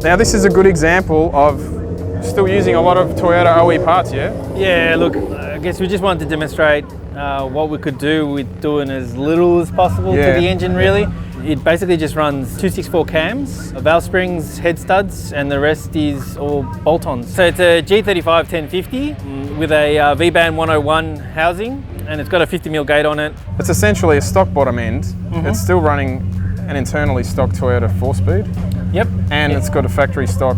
Now this is a good example of still using a lot of Toyota OE parts, yeah? Yeah, look, I guess we just wanted to demonstrate what we could do with doing as little as possible to the engine, really. It basically just runs 264 cams, valve springs, head studs, and the rest is all bolt-ons. So it's a G35 1050 with a V-band 101 housing, and it's got a 50mm gate on it. It's essentially a stock bottom end. It's still running an internally stock Toyota 4-speed. Yep. And it's got a factory stock,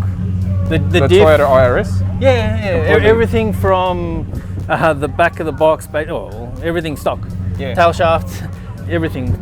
the diff, Toyota IRS. Yeah. Everything from the back of the box, everything stock. Yeah. Tail shafts, everything.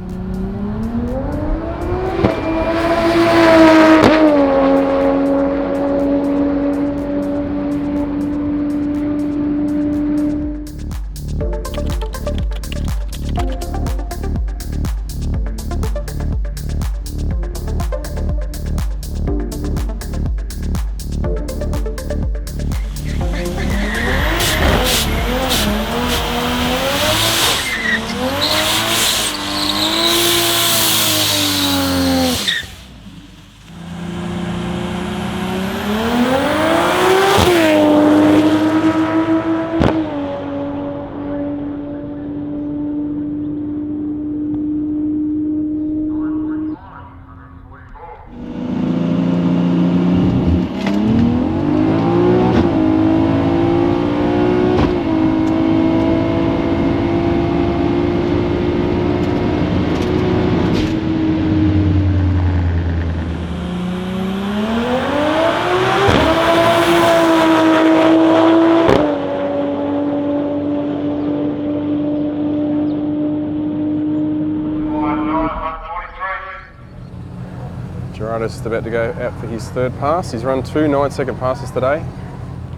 Gerardo's just about to go out for his third pass. He's run 2 9-second passes today.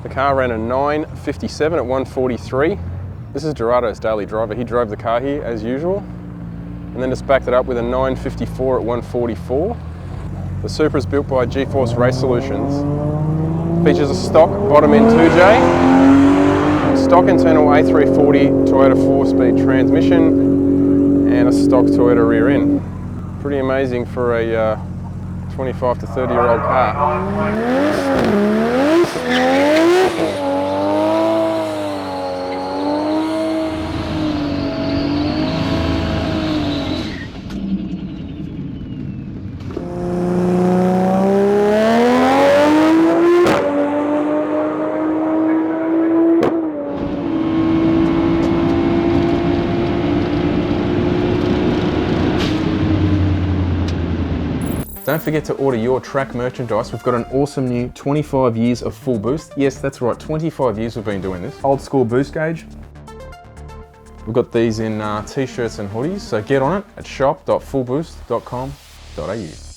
The car ran a 9:57 at 1:43. This is Gerardo's daily driver. He drove the car here as usual, and then just backed it up with a 9:54 at 1:44. The Supra is built by Heathcote Race Solutions. Features a stock bottom end 2J, stock internal A340 Toyota 4-speed transmission, and a stock Toyota rear end. Pretty amazing for a 25 to 30-year-old car. Don't forget to order your track merchandise. We've got an awesome new 25 years of full boost. Yes, that's right, 25 years we've been doing this. Old school boost gauge. We've got these in t-shirts and hoodies, so get on it at shop.fullboost.com.au.